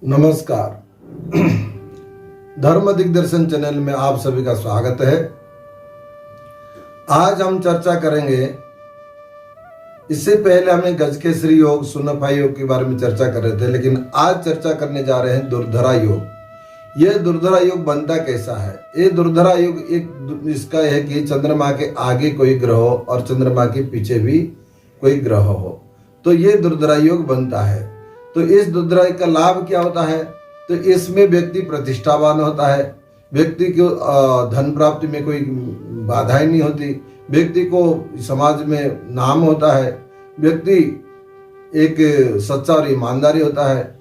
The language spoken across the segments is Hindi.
नमस्कार। धर्म दिग्दर्शन चैनल में आप सभी का स्वागत है। आज हम चर्चा करेंगे, इससे पहले हमने गजकेसरी योग, सुनफा योग के बारे में चर्चा कर रहे थे, लेकिन आज चर्चा करने जा रहे हैं दुर्धरा योग। यह दुर्धरा योग बनता कैसा है? ये दुर्धरा योग एक इसका है कि चंद्रमा के आगे कोई ग्रह हो और चंद्रमा के पीछे भी कोई ग्रह हो, तो ये दुर्धरा योग बनता है। तो इस दुर्धरा का लाभ क्या होता है? तो इसमें व्यक्ति प्रतिष्ठावान होता है, व्यक्ति को धन प्राप्ति में कोई बाधाएं नहीं होती, व्यक्ति को समाज में नाम होता है, व्यक्ति एक सच्चा और ईमानदारी होता है,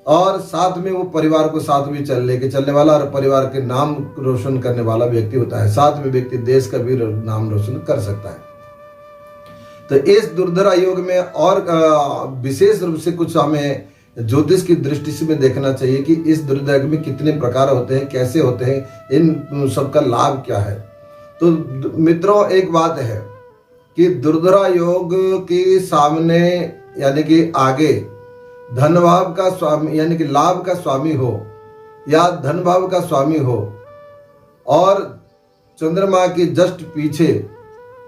और साथ में वो परिवार को साथ भी लेके चलने वाला और परिवार के नाम रोशन करने वाला व्यक्ति होता है। साथ में व्यक्ति देश का भी नाम रोशन कर सकता है। तो इस दुर्धरा योग में और विशेष रूप से कुछ हमें ज्योतिष की दृष्टि से में देखना चाहिए कि इस दुर्धरा योग में कितने प्रकार होते हैं, कैसे होते हैं, इन सबका लाभ क्या है। तो मित्रों, एक बात है कि दुर्धरा योग के सामने यानी कि आगे धन भाव का स्वामी यानी कि लाभ का स्वामी हो या धन भाव का स्वामी हो और चंद्रमा के जस्ट पीछे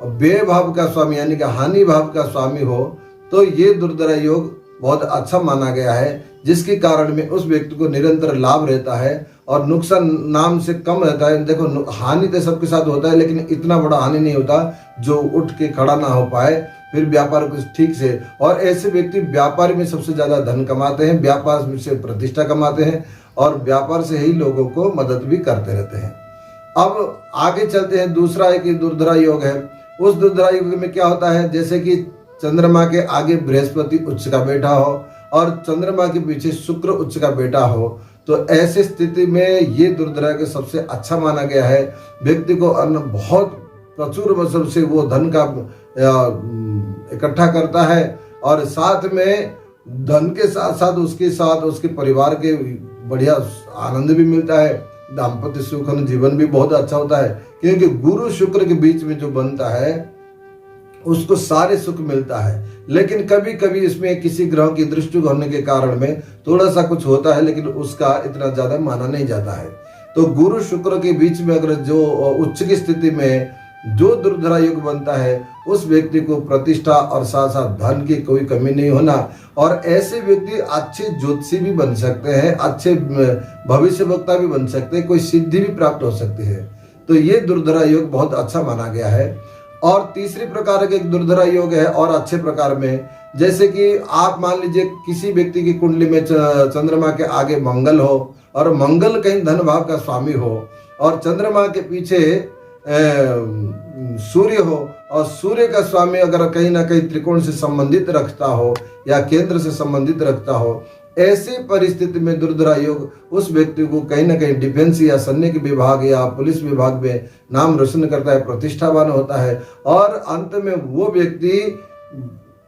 व्यय भाव का स्वामी यानी कि हानि भाव का स्वामी हो, तो ये दुर्धरा योग बहुत अच्छा माना गया है, जिसके कारण में उस व्यक्ति को निरंतर लाभ रहता है और नुकसान नाम से कम रहता है। देखो, हानि तो सबके साथ होता है, लेकिन इतना बड़ा हानि नहीं होता जो उठ के खड़ा ना हो पाए, फिर व्यापार कुछ ठीक से। और ऐसे व्यक्ति व्यापार में सबसे ज्यादा धन कमाते हैं, व्यापार से प्रतिष्ठा कमाते हैं और व्यापार से ही लोगों को मदद भी करते रहते हैं। अब आगे चलते हैं। दूसरा एक दुर्धरा योग है। उस दुर्धरा योग में क्या होता है, जैसे कि चंद्रमा के आगे बृहस्पति उच्च का बैठा हो और चंद्रमा के पीछे शुक्र उच्च का बैठा हो, तो ऐसे स्थिति में ये दुर्धरा के सबसे अच्छा माना गया है। व्यक्ति को अन्न बहुत प्रचुर मतलब से वो धन का इकट्ठा करता है और साथ में धन के साथ साथ उसके परिवार के बढ़िया आनंद भी मिलता है, दाम्पत्य सुख और जीवन भी बहुत अच्छा होता है, क्योंकि गुरु शुक्र के बीच में जो बनता है उसको सारे सुख मिलता है। लेकिन कभी कभी इसमें किसी ग्रह की दृष्टि होने के कारण में थोड़ा सा कुछ होता है, लेकिन उसका इतना ज्यादा माना नहीं जाता है। तो गुरु शुक्र के बीच में अगर जो उच्च की स्थिति में जो दुर्धरा योग बनता है, उस व्यक्ति को प्रतिष्ठा और साथ साथ धन की कोई कमी नहीं होना, और ऐसे व्यक्ति अच्छे ज्योतिषी भी बन सकते हैं, अच्छे भविष्य वक्ता भी बन सकते हैं, कोई सिद्धि भी प्राप्त हो सकती है। तो ये दुर्धरा योग बहुत अच्छा माना गया है। और तीसरी प्रकार का एक दुर्धरा योग है और अच्छे प्रकार में, जैसे कि आप मान लीजिए किसी व्यक्ति की कुंडली में चंद्रमा के आगे मंगल हो और मंगल कहीं धन भाव का स्वामी हो और चंद्रमा के पीछे सूर्य हो और सूर्य का स्वामी अगर कहीं ना कहीं त्रिकोण से संबंधित रखता हो या केंद्र से संबंधित रखता हो, ऐसी परिस्थिति में दुर्धरा योग उस व्यक्ति को कहीं ना कहीं डिफेंस या सैनिक विभाग या पुलिस विभाग में नाम रोशन करता है, प्रतिष्ठावान होता है, और अंत में वो व्यक्ति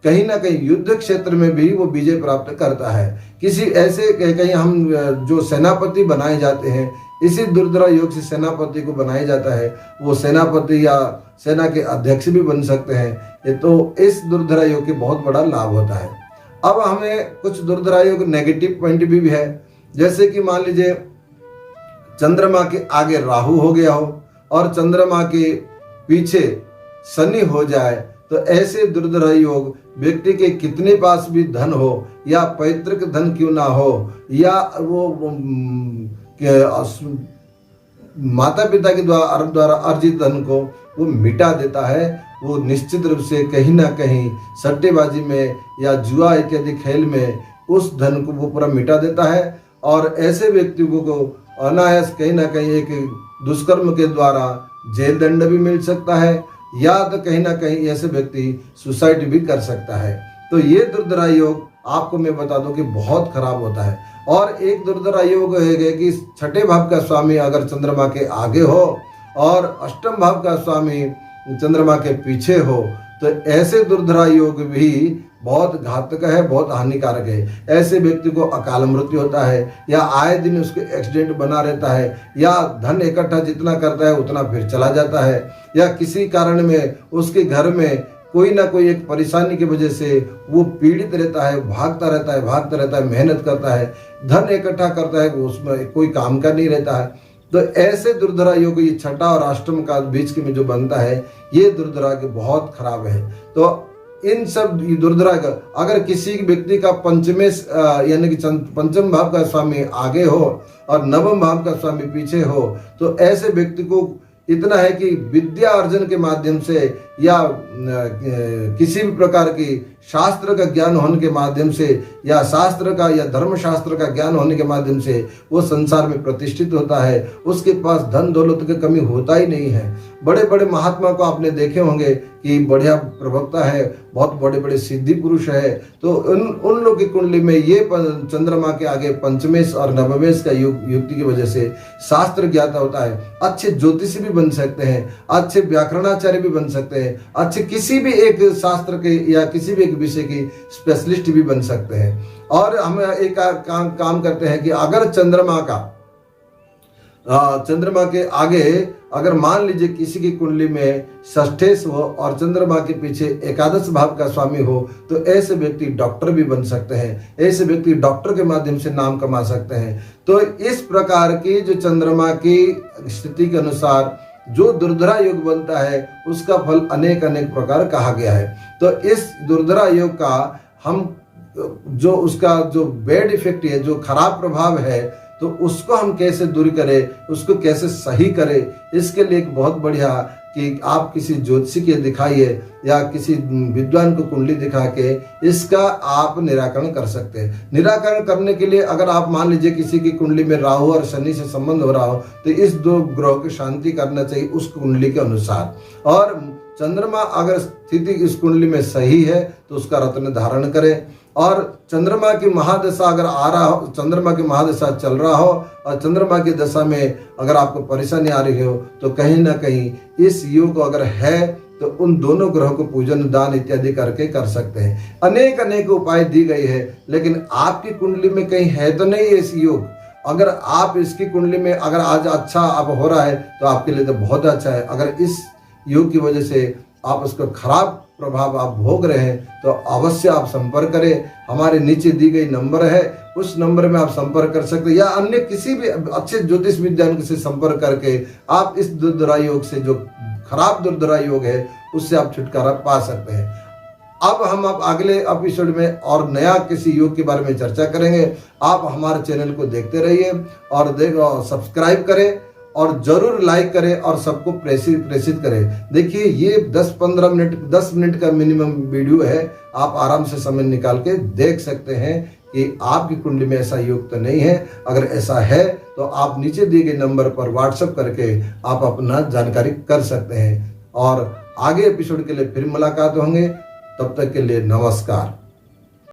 कहीं ना कहीं युद्ध क्षेत्र में भी वो विजय प्राप्त करता है। किसी ऐसे कहीं हम जो सेनापति बनाए जाते हैं, इसी दुर्धरा योग से सेनापति को बनाया जाता है, वो सेनापति या सेना के अध्यक्ष भी बन सकते हैं। ये तो इस दुर्धरा योग के बहुत बड़ा लाभ होता है। अब हमें कुछ दुर्धरा योग नेगेटिव पॉइंट भी है, जैसे कि मान लीजिए चंद्रमा के आगे राहु हो गया हो और चंद्रमा के पीछे शनि हो जाए, तो ऐसे दुर्धरा योग व्यक्ति के कितने पास भी धन हो या पैतृक धन क्यों ना हो या वो माता पिता के द्वारा अर्जित धन को वो मिटा देता है। वो निश्चित रूप से कहीं ना कहीं सट्टेबाजी में या जुआ इत्यादि खेल में उस धन को वो पूरा मिटा देता है, और ऐसे व्यक्ति को अनायास कहीं ना कहीं एक दुष्कर्म के द्वारा जेल दंड भी मिल सकता है, या तो कहीं ना कहीं ऐसे व्यक्ति सुसाइड भी कर सकता है। तो ये दुर्धरा योग आपको मैं बता दूं कि बहुत खराब होता है। और एक दुर्धरा योग है कि छठे भाव का स्वामी अगर चंद्रमा के आगे हो और अष्टम भाव का स्वामी चंद्रमा के पीछे हो, तो ऐसे दुर्धरा योग भी बहुत घातक है, बहुत हानिकारक है। ऐसे व्यक्ति को अकाल मृत्यु होता है या आए दिन उसके एक्सीडेंट बना रहता है, या धन इकट्ठा जितना करता है उतना फिर चला जाता है, या किसी कारण में उसके घर में कोई ना कोई एक परेशानी की वजह से वो पीड़ित रहता है, भागता रहता है, मेहनत करता है, धन इकट्ठा करता है, वो उसमें कोई काम का नहीं रहता है। तो ऐसे दुर्धरा योग ये छठा और अष्टम का बीच के में जो बनता है, ये दुर्धरा के बहुत खराब है। तो इन सब दुर्धरा का अगर किसी व्यक्ति का पंचमेश यानी कि पंचम भाव का स्वामी आगे हो और नवम भाव का स्वामी पीछे हो, तो ऐसे व्यक्ति को इतना है कि विद्या अर्जन के माध्यम से या किसी भी प्रकार की शास्त्र का ज्ञान होने के माध्यम से या शास्त्र का या धर्म शास्त्र का ज्ञान होने के माध्यम से वो संसार में प्रतिष्ठित होता है। उसके पास धन दौलत की कमी होता ही नहीं है। बड़े बड़े महात्मा को आपने देखे होंगे कि बढ़िया प्रवक्ता है, बहुत बड़े बड़े सिद्धि पुरुष है, तो उन लोग की कुंडली में ये चंद्रमा के आगे पंचमेश और नवमेश का युक्ति की वजह से शास्त्र ज्ञाता होता है। अच्छे ज्योतिषी भी बन सकते हैं, अच्छे व्याकरणाचार्य भी बन सकते हैं, अच्छे किसी भी एक शास्त्र के या किसी भी एक विषय की स्पेशलिस्ट भी बन सकते हैं। और हम एक काम करते हैं कि अगर चंद्रमा के आगे अगर मान लीजिए किसी की कुंडली में षष्ठेश हो और चंद्रमा के पीछे एकादश भाव का स्वामी हो, तो ऐसे व्यक्ति डॉक्टर भी बन सकते हैं, ऐसे व्यक्ति डॉक्टर के माध्यम से नाम कमा सकते हैं। तो इस प्रकार की जो चंद्रमा की स्थिति के अनुसार जो दुर्धरा योग बनता है, उसका फल अनेक अनेक प्रकार कहा गया है। तो इस दुर्धरा योग का हम जो उसका जो बैड इफेक्ट है, जो खराब प्रभाव है, तो उसको हम कैसे दूर करें, उसको कैसे सही करें, इसके लिए एक बहुत बढ़िया कि आप किसी ज्योतिषी के दिखाइए या किसी विद्वान को कुंडली दिखा के इसका आप निराकरण कर सकते हैं। निराकरण करने के लिए अगर आप मान लीजिए किसी की कुंडली में राहु और शनि से संबंध हो रहा हो, तो इस दो ग्रहों की शांति करना चाहिए उस कुंडली के अनुसार। और चंद्रमा अगर स्थिति इस कुंडली में सही है तो उसका रत्न धारण करें। और चंद्रमा की महादशा अगर आ रहा हो, चंद्रमा की महादशा चल रहा हो और चंद्रमा की दशा में अगर आपको परेशानी आ रही हो, तो कहीं ना कहीं इस योग अगर है तो उन दोनों ग्रहों को पूजन दान इत्यादि करके कर सकते हैं। अनेक अनेक उपाय दी गई है, लेकिन आपकी कुंडली में कहीं है तो नहीं इस योग। अगर आप इसकी कुंडली में अगर आज अच्छा आप हो रहा है तो आपके लिए तो बहुत अच्छा है। अगर इस योग की वजह से आप उसका खराब प्रभाव आप भोग रहे हैं, तो अवश्य आप संपर्क करें। हमारे नीचे दी गई नंबर है, उस नंबर में आप संपर्क कर सकते हैं, या अन्य किसी भी अच्छे ज्योतिष विद्वान से संपर्क करके आप इस दुर्धरा योग से, जो खराब दुर्धरा योग है, उससे आप छुटकारा पा सकते हैं। अब हम अगले एपिसोड में और नया किसी योग के बारे में चर्चा करेंगे। आप हमारे चैनल को देखते रहिए और सब्सक्राइब करें और जरूर लाइक करें और सबको प्रेषित करें। देखिए ये 10 मिनट का मिनिमम वीडियो है, आप आराम से समय निकाल के देख सकते हैं कि आपकी कुंडली में ऐसा योग तो नहीं है। अगर ऐसा है तो आप नीचे दिए गए नंबर पर व्हाट्सएप करके आप अपना जानकारी कर सकते हैं। और आगे एपिसोड के लिए फिर मुलाकात होंगे, तब तक के लिए नमस्कार।